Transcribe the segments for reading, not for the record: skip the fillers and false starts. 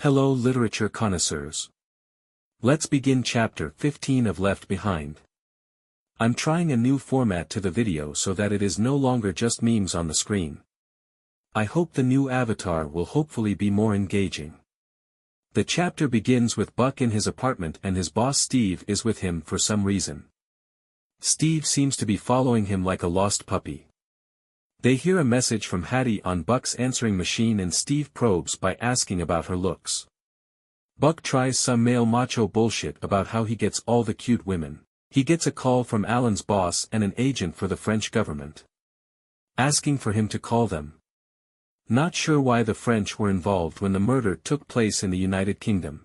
Hello literature connoisseurs. Let's begin chapter 15 of Left Behind. I'm trying a new format to the video so that it is no longer just memes on the screen. I hope the new avatar will hopefully be more engaging. The chapter begins with Buck in his apartment and his boss Steve is with him for some reason. Steve seems to be following him like a lost puppy. They hear a message from Hattie on Buck's answering machine and Steve probes by asking about her looks. Buck tries some male macho bullshit about how he gets all the cute women. He gets a call from Alan's boss and an agent for the French government, asking for him to call them. Not sure why the French were involved when the murder took place in the United Kingdom.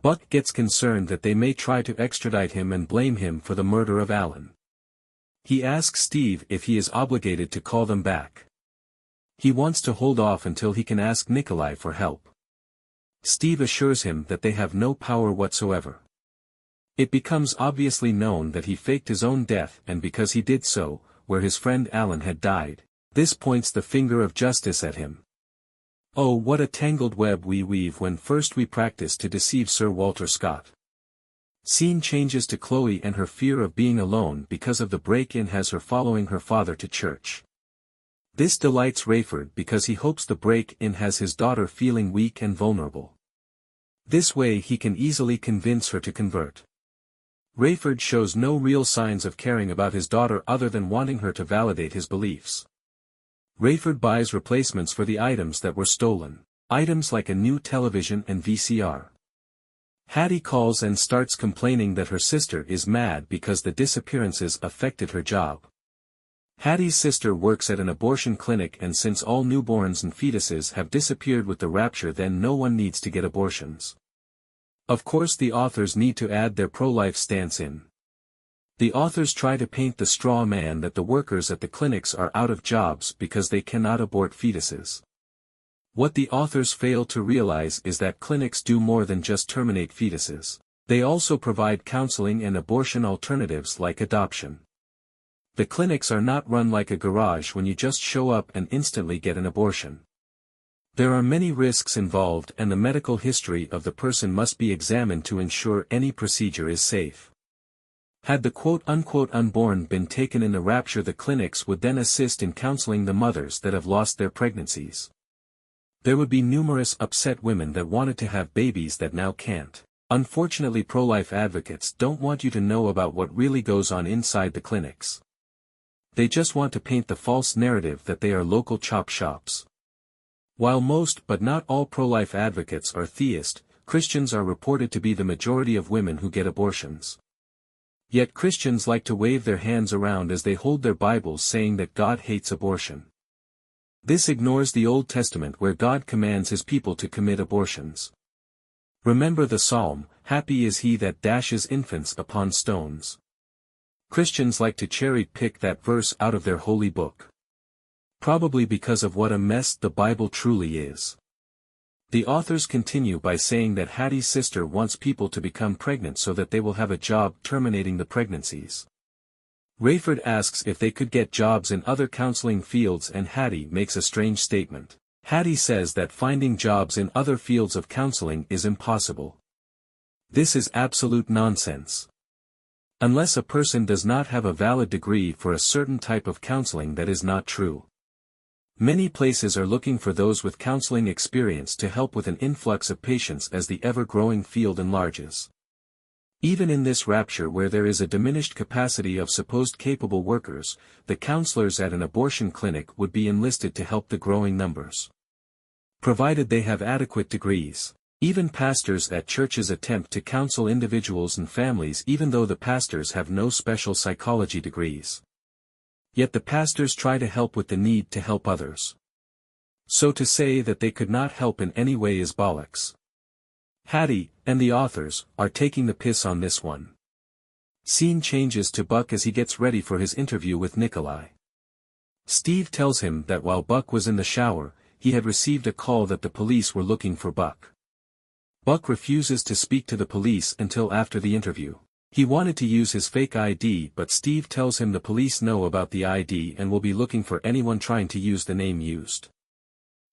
Buck gets concerned that they may try to extradite him and blame him for the murder of Alan. He asks Steve if he is obligated to call them back. He wants to hold off until he can ask Nikolai for help. Steve assures him that they have no power whatsoever. It becomes obviously known that he faked his own death and because he did so, where his friend Alan had died, this points the finger of justice at him. Oh, what a tangled web we weave when first we practice to deceive Sir Walter Scott. Scene changes to Chloe and her fear of being alone because of the break-in has her following her father to church. This delights Rayford because he hopes the break-in has his daughter feeling weak and vulnerable. This way he can easily convince her to convert. Rayford shows no real signs of caring about his daughter other than wanting her to validate his beliefs. Rayford buys replacements for the items that were stolen, items like a new television and VCR. Hattie calls and starts complaining that her sister is mad because the disappearances affected her job. Hattie's sister works at an abortion clinic and since all newborns and fetuses have disappeared with the rapture then no one needs to get abortions. Of course the authors need to add their pro-life stance in. The authors try to paint the straw man that the workers at the clinics are out of jobs because they cannot abort fetuses. What the authors fail to realize is that clinics do more than just terminate fetuses. They also provide counseling and abortion alternatives like adoption. The clinics are not run like a garage when you just show up and instantly get an abortion. There are many risks involved and the medical history of the person must be examined to ensure any procedure is safe. Had the quote-unquote unborn been taken in the rapture, the clinics would then assist in counseling the mothers that have lost their pregnancies. There would be numerous upset women that wanted to have babies that now can't. Unfortunately, pro-life advocates don't want you to know about what really goes on inside the clinics. They just want to paint the false narrative that they are local chop shops. While most but not all pro-life advocates are theist, Christians are reported to be the majority of women who get abortions. Yet Christians like to wave their hands around as they hold their Bibles saying that God hates abortion. This ignores the Old Testament where God commands his people to commit abortions. Remember the psalm, "Happy is he that dashes infants upon stones." Christians like to cherry-pick that verse out of their holy book. Probably because of what a mess the Bible truly is. The authors continue by saying that Hattie's sister wants people to become pregnant so that they will have a job terminating the pregnancies. Rayford asks if they could get jobs in other counseling fields and Hattie makes a strange statement. Hattie says that finding jobs in other fields of counseling is impossible. This is absolute nonsense. Unless a person does not have a valid degree for a certain type of counseling, that is not true. Many places are looking for those with counseling experience to help with an influx of patients as the ever-growing field enlarges. Even in this rapture where there is a diminished capacity of supposed capable workers, the counselors at an abortion clinic would be enlisted to help the growing numbers. Provided they have adequate degrees. Even pastors at churches attempt to counsel individuals and families even though the pastors have no special psychology degrees. Yet the pastors try to help with the need to help others. So to say that they could not help in any way is bollocks. Hattie, and the authors, are taking the piss on this one. Scene changes to Buck as he gets ready for his interview with Nikolai. Steve tells him that while Buck was in the shower, he had received a call that the police were looking for Buck. Buck refuses to speak to the police until after the interview. He wanted to use his fake ID, but Steve tells him the police know about the ID and will be looking for anyone trying to use the name used.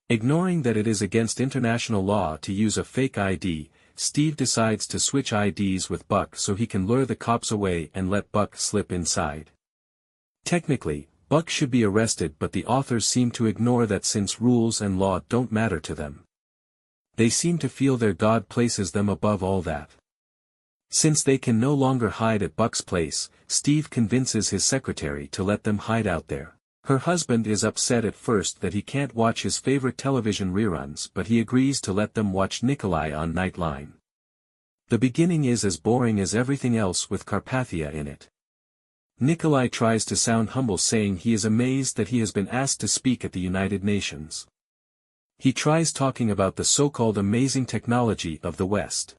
Ignoring that it is against international law to use a fake ID, Steve decides to switch IDs with Buck so he can lure the cops away and let Buck slip inside. Technically, Buck should be arrested, but the authors seem to ignore that since rules and law don't matter to them. They seem to feel their God places them above all that. Since they can no longer hide at Buck's place, Steve convinces his secretary to let them hide out there. Her husband is upset at first that he can't watch his favorite television reruns, but he agrees to let them watch Nikolai on Nightline. The beginning is as boring as everything else with Carpathia in it. Nikolai tries to sound humble, saying he is amazed that he has been asked to speak at the United Nations. He tries talking about the so-called amazing technology of the West.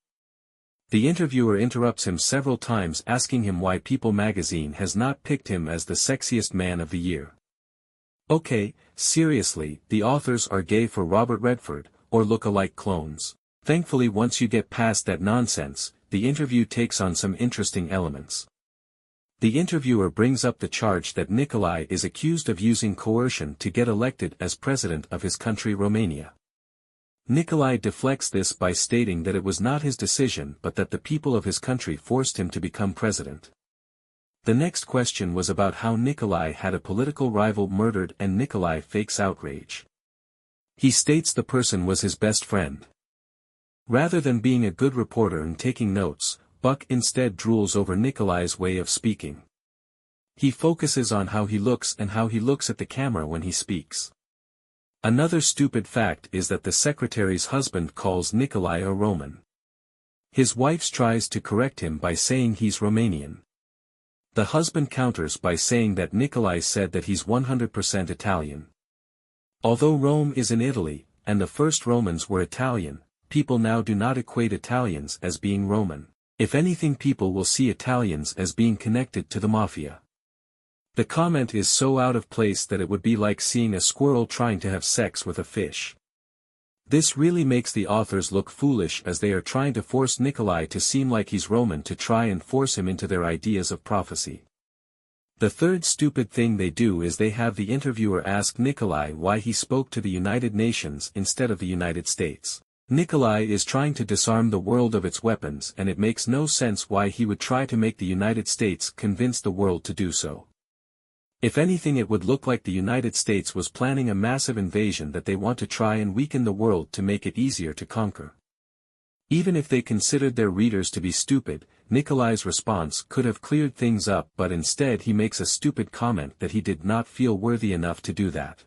The interviewer interrupts him several times, asking him why People magazine has not picked him as the sexiest man of the year. Okay, seriously, the authors are gay for Robert Redford, or look-alike clones. Thankfully, once you get past that nonsense, the interview takes on some interesting elements. The interviewer brings up the charge that Nikolai is accused of using coercion to get elected as president of his country, Romania. Nikolai deflects this by stating that it was not his decision but that the people of his country forced him to become president. The next question was about how Nikolai had a political rival murdered, and Nikolai fakes outrage. He states the person was his best friend. Rather than being a good reporter and taking notes, Buck instead drools over Nikolai's way of speaking. He focuses on how he looks and how he looks at the camera when he speaks. Another stupid fact is that the secretary's husband calls Nikolai a Roman. His wife tries to correct him by saying he's Romanian. The husband counters by saying that Nikolai said that he's 100% Italian. Although Rome is in Italy, and the first Romans were Italian, people now do not equate Italians as being Roman. If anything, people will see Italians as being connected to the mafia. The comment is so out of place that it would be like seeing a squirrel trying to have sex with a fish. This really makes the authors look foolish, as they are trying to force Nikolai to seem like he's Roman to try and force him into their ideas of prophecy. The third stupid thing they do is they have the interviewer ask Nikolai why he spoke to the United Nations instead of the United States. Nikolai is trying to disarm the world of its weapons, and it makes no sense why he would try to make the United States convince the world to do so. If anything, it would look like the United States was planning a massive invasion that they want to try and weaken the world to make it easier to conquer. Even if they considered their readers to be stupid, Nikolai's response could have cleared things up, but instead he makes a stupid comment that he did not feel worthy enough to do that.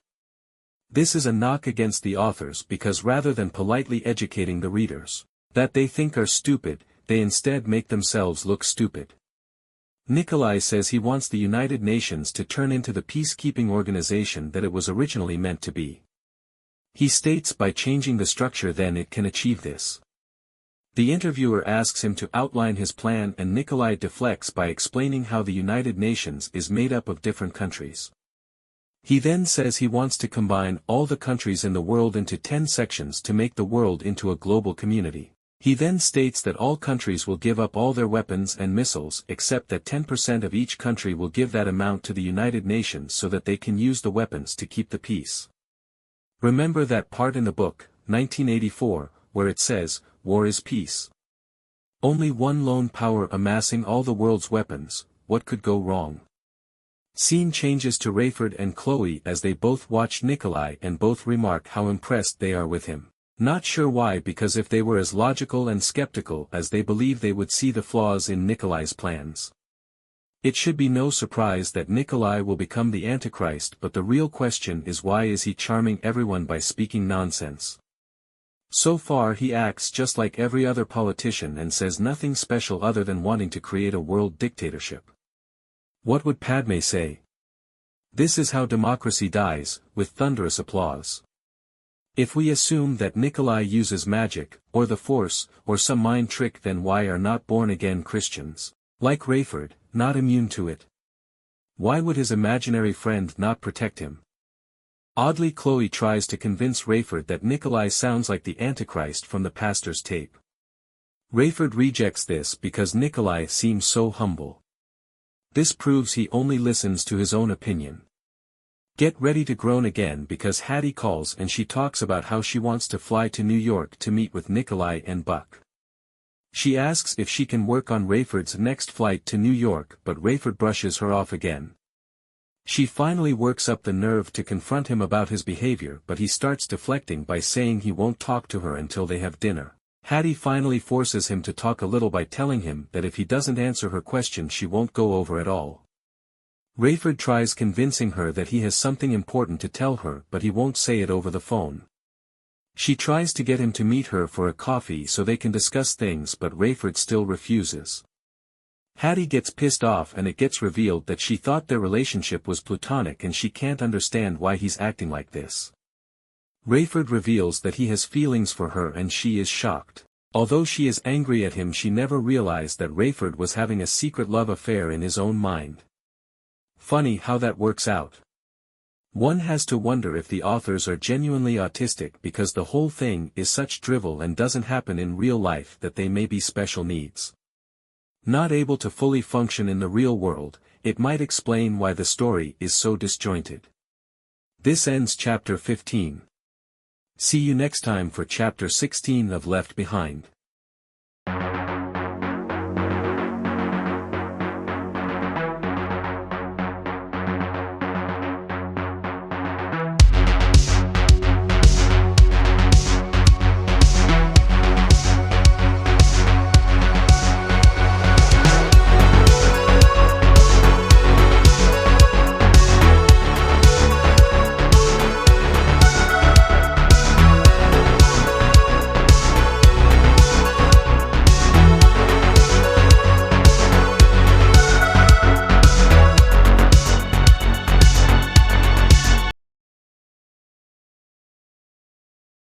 This is a knock against the authors, because rather than politely educating the readers that they think are stupid, they instead make themselves look stupid. Nikolai says he wants the United Nations to turn into the peacekeeping organization that it was originally meant to be. He states by changing the structure then it can achieve this. The interviewer asks him to outline his plan, and Nikolai deflects by explaining how the United Nations is made up of different countries. He then says he wants to combine all the countries in the world into 10 sections to make the world into a global community. He then states that all countries will give up all their weapons and missiles, except that 10% of each country will give that amount to the United Nations so that they can use the weapons to keep the peace. Remember that part in the book, 1984, where it says, "War is peace." Only one lone power amassing all the world's weapons, what could go wrong? Scene changes to Rayford and Chloe as they both watch Nikolai and both remark how impressed they are with him. Not sure why, because if they were as logical and skeptical as they believe, they would see the flaws in Nikolai's plans. It should be no surprise that Nikolai will become the Antichrist, but the real question is, why is he charming everyone by speaking nonsense? So far he acts just like every other politician and says nothing special other than wanting to create a world dictatorship. What would Padme say? This is how democracy dies, with thunderous applause. If we assume that Nikolai uses magic, or the Force, or some mind trick, then why are not born-again Christians, like Rayford, not immune to it? Why would his imaginary friend not protect him? Oddly, Chloe tries to convince Rayford that Nikolai sounds like the Antichrist from the pastor's tape. Rayford rejects this because Nikolai seems so humble. This proves he only listens to his own opinion. Get ready to groan again because Hattie calls and she talks about how she wants to fly to New York to meet with Nikolai and Buck. She asks if she can work on Rayford's next flight to New York, but Rayford brushes her off again. She finally works up the nerve to confront him about his behavior, but he starts deflecting by saying he won't talk to her until they have dinner. Hattie finally forces him to talk a little by telling him that if he doesn't answer her question she won't go over at all. Rayford tries convincing her that he has something important to tell her, but he won't say it over the phone. She tries to get him to meet her for a coffee so they can discuss things, but Rayford still refuses. Hattie gets pissed off and it gets revealed that she thought their relationship was platonic and she can't understand why he's acting like this. Rayford reveals that he has feelings for her and she is shocked. Although she is angry at him, she never realized that Rayford was having a secret love affair in his own mind. Funny how that works out. One has to wonder if the authors are genuinely autistic because the whole thing is such drivel and doesn't happen in real life that they may be special needs. Not able to fully function in the real world, it might explain why the story is so disjointed. This ends chapter 15. See you next time for chapter 16 of Left Behind.